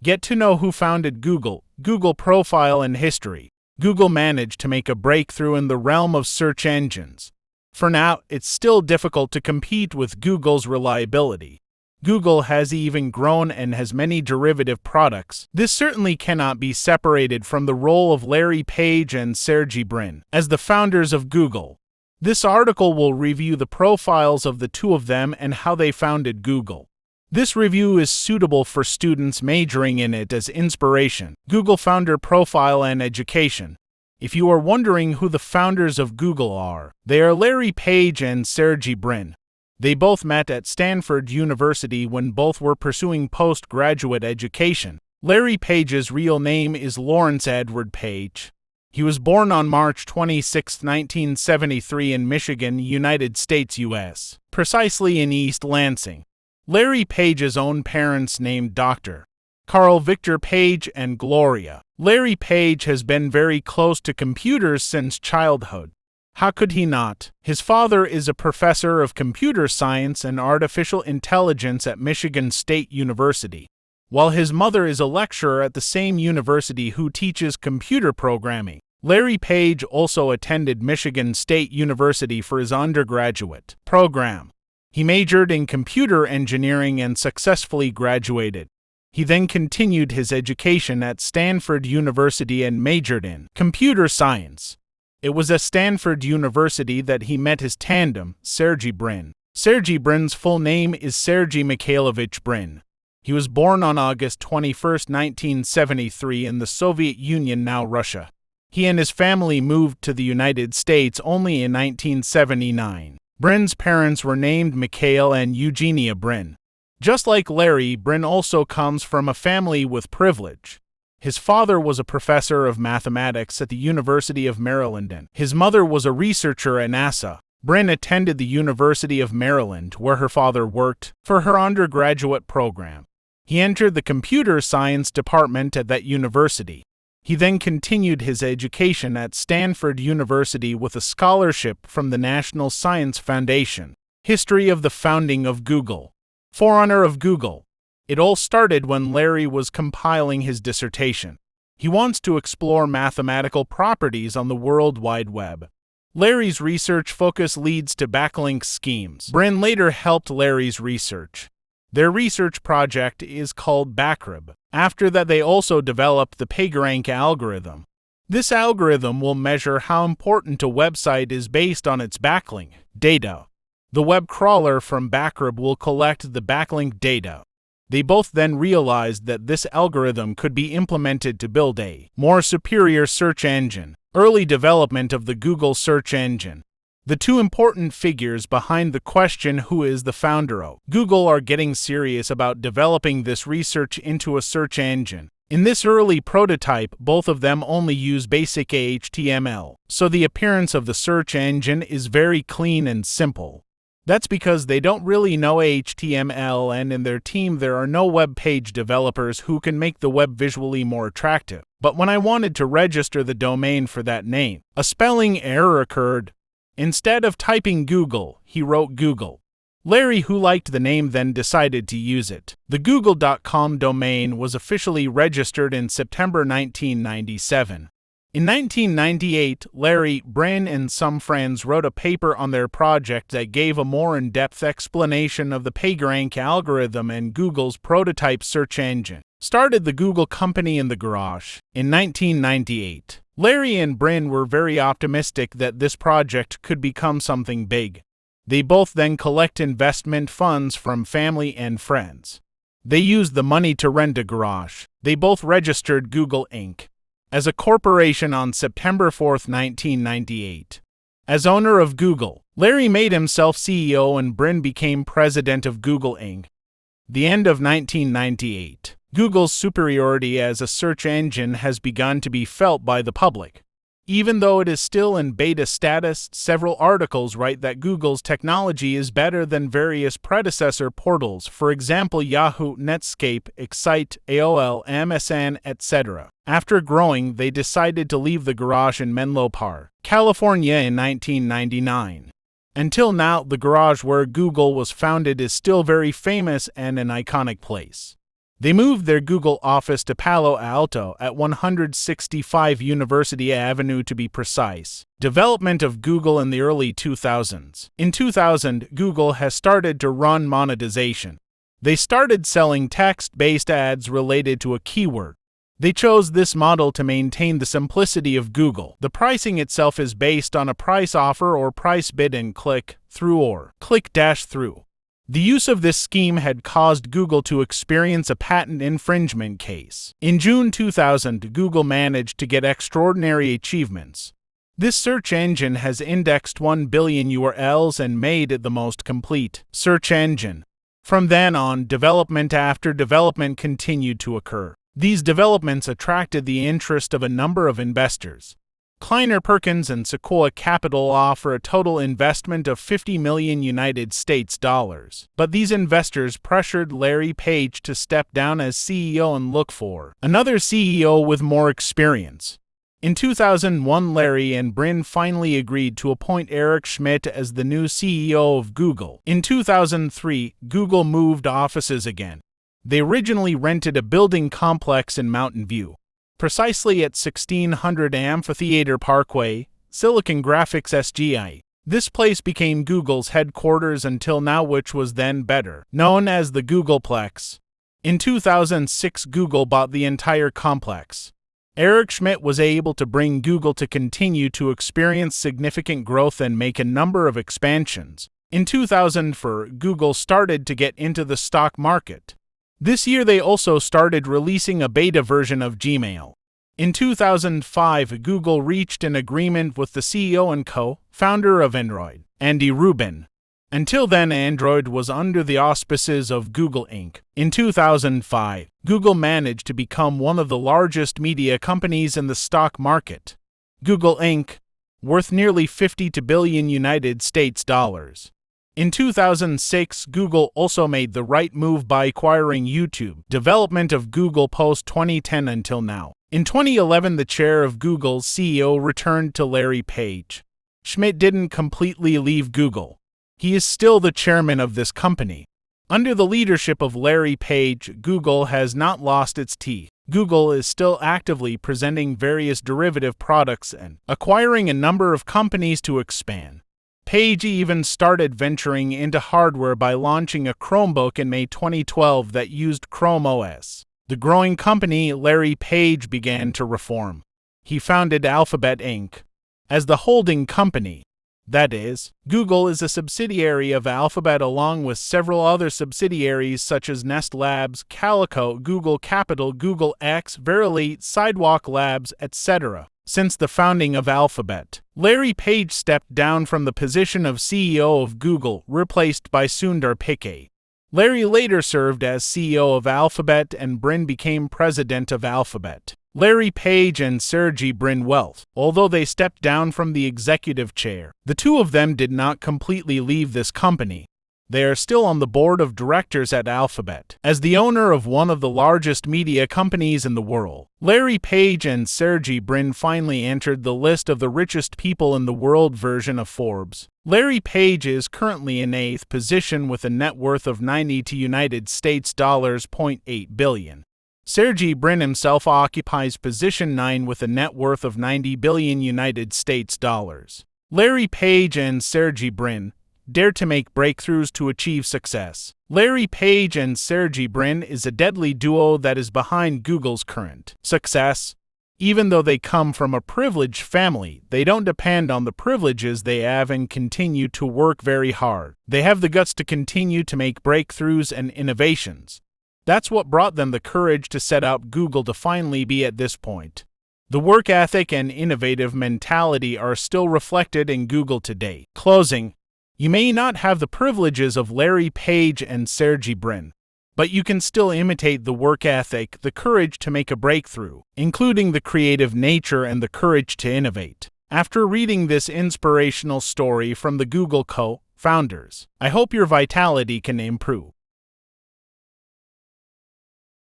Get to know who founded Google, Google profile and history. Google managed to make a breakthrough in the realm of search engines. For now, it's still difficult to compete with Google's reliability. Google has even grown and has many derivative products. This certainly cannot be separated from the role of Larry Page and Sergey Brin as the founders of Google. This article will review the profiles of the two of them and how they founded Google. This review is suitable for students majoring in it as inspiration. Google founder profile and education. If you are wondering who the founders of Google are, they are Larry Page and Sergey Brin. They both met at Stanford University when both were pursuing postgraduate education. Larry Page's real name is Lawrence Edward Page. He was born on March 26, 1973 in Michigan, United States, U.S., precisely in East Lansing. Larry Page's own parents named Dr. Carl Victor Page and Gloria. Larry Page has been very close to computers since childhood. How could he not? His father is a professor of computer science and artificial intelligence at Michigan State University, while his mother is a lecturer at the same university who teaches computer programming. Larry Page also attended Michigan State University for his undergraduate program. He majored in computer engineering and successfully graduated. He then continued his education at Stanford University and majored in computer science. It was at Stanford University that he met his tandem, Sergey Brin. Sergey Brin's full name is Sergey Mikhailovich Brin. He was born on August 21, 1973 in the Soviet Union, now Russia. He and his family moved to the United States only in 1979. Brin's parents were named Mikhail and Eugenia Brin. Just like Larry, Brin also comes from a family with privilege. His father was a professor of mathematics at the University of Maryland, and his mother was a researcher at NASA. Brin attended the University of Maryland, where her father worked, for her undergraduate program. He entered the computer science department at that university. He then continued his education at Stanford University with a scholarship from the National Science Foundation. History of the founding of Google. Forerunner of Google. It all started when Larry was compiling his dissertation. He wants to explore mathematical properties on the World Wide Web. Larry's research focus leads to backlink schemes. Brin later helped Larry's research. Their research project is called Backrib. After that, they also developed the PageRank algorithm. This algorithm will measure how important a website is based on its backlink data. The web crawler from Backrib will collect the backlink data. They both then realized that this algorithm could be implemented to build a more superior search engine. Early development of the Google search engine. The two important figures behind the question who is the founder of Google are getting serious about developing this research into a search engine. In this early prototype, both of them only use basic HTML, so the appearance of the search engine is very clean and simple. That's because they don't really know HTML, and in their team there are no web page developers who can make the web visually more attractive. But when I wanted to register the domain for that name, a spelling error occurred. Instead of typing Google, he wrote Google. Larry, who liked the name, then decided to use it. The Google.com domain was officially registered in September 1997. In 1998, Larry, Brin, and some friends wrote a paper on their project that gave a more in-depth explanation of the PageRank algorithm and Google's prototype search engine. Started the Google company in the garage. In 1998, Larry and Brin were very optimistic that this project could become something big. They both then collect investment funds from family and friends. They used the money to rent a garage. They both registered Google Inc. as a corporation on September 4, 1998. As owner of Google, Larry made himself CEO and Brin became president of Google Inc. The end of 1998. Google's superiority as a search engine has begun to be felt by the public. Even though it is still in beta status, several articles write that Google's technology is better than various predecessor portals, for example Yahoo, Netscape, Excite, AOL, MSN, etc. After growing, they decided to leave the garage in Menlo Park, California in 1999. Until now, the garage where Google was founded is still very famous and an iconic place. They moved their Google office to Palo Alto at 165 University Avenue to be precise. Development of Google in the early 2000s. In 2000, Google has started to run monetization. They started selling text-based ads related to a keyword. They chose this model to maintain the simplicity of Google. The pricing itself is based on a price offer or price bid and click-through or click-through. The use of this scheme had caused Google to experience a patent infringement case. In June 2000, Google managed to get extraordinary achievements. This search engine has indexed 1 billion URLs and made it the most complete search engine. From then on, development after development continued to occur. These developments attracted the interest of a number of investors. Kleiner Perkins and Sequoia Capital offer a total investment of $50 million United States dollars. But these investors pressured Larry Page to step down as CEO and look for another CEO with more experience. In 2001, Larry and Brin finally agreed to appoint Eric Schmidt as the new CEO of Google. In 2003, Google moved offices again. They originally rented a building complex in Mountain View, precisely at 1600 Amphitheater Parkway, Silicon Graphics SGI. This place became Google's headquarters until now, which was then better known as the Googleplex. In 2006, Google bought the entire complex. Eric Schmidt was able to bring Google to continue to experience significant growth and make a number of expansions. In 2004, Google started to get into the stock market. This year they also started releasing a beta version of Gmail. In 2005, Google reached an agreement with the CEO and co-founder of Android, Andy Rubin. Until then, Android was under the auspices of Google Inc. In 2005, Google managed to become one of the largest media companies in the stock market. Google Inc., worth nearly $52 billion United States dollars. In 2006, Google also made the right move by acquiring YouTube. Development of Google post-2010 until now. In 2011, the chair of Google's CEO returned to Larry Page. Schmidt didn't completely leave Google. He is still the chairman of this company. Under the leadership of Larry Page, Google has not lost its teeth. Google is still actively presenting various derivative products and acquiring a number of companies to expand. Page even started venturing into hardware by launching a Chromebook in May 2012 that used Chrome OS. The growing company, Larry Page, began to reform. He founded Alphabet Inc. as the holding company. That is, Google is a subsidiary of Alphabet along with several other subsidiaries such as Nest Labs, Calico, Google Capital, Google X, Verily, Sidewalk Labs, etc. Since the founding of Alphabet, Larry Page stepped down from the position of CEO of Google, replaced by Sundar Pichai. Larry later served as CEO of Alphabet and Brin became president of Alphabet. Larry Page and Sergey Brin wealth. Although they stepped down from the executive chair, the two of them did not completely leave this company. They are still on the board of directors at Alphabet. As the owner of one of the largest media companies in the world, Larry Page and Sergey Brin finally entered the list of the richest people in the world version of Forbes. Larry Page is currently in 8th position with a net worth of $90 United States dollars 0.8 billion. Sergey Brin himself occupies position 9 with a net worth of $90 billion United States dollars. Larry Page and Sergey Brin dare to make breakthroughs to achieve success. Larry Page and Sergey Brin is a deadly duo that is behind Google's current success. Even though they come from a privileged family, they don't depend on the privileges they have and continue to work very hard. They have the guts to continue to make breakthroughs and innovations. That's what brought them the courage to set up Google to finally be at this point. The work ethic and innovative mentality are still reflected in Google today. Closing. You may not have the privileges of Larry Page and Sergey Brin, but you can still imitate the work ethic, the courage to make a breakthrough, including the creative nature and the courage to innovate. After reading this inspirational story from the Google co-founders, I hope your vitality can improve.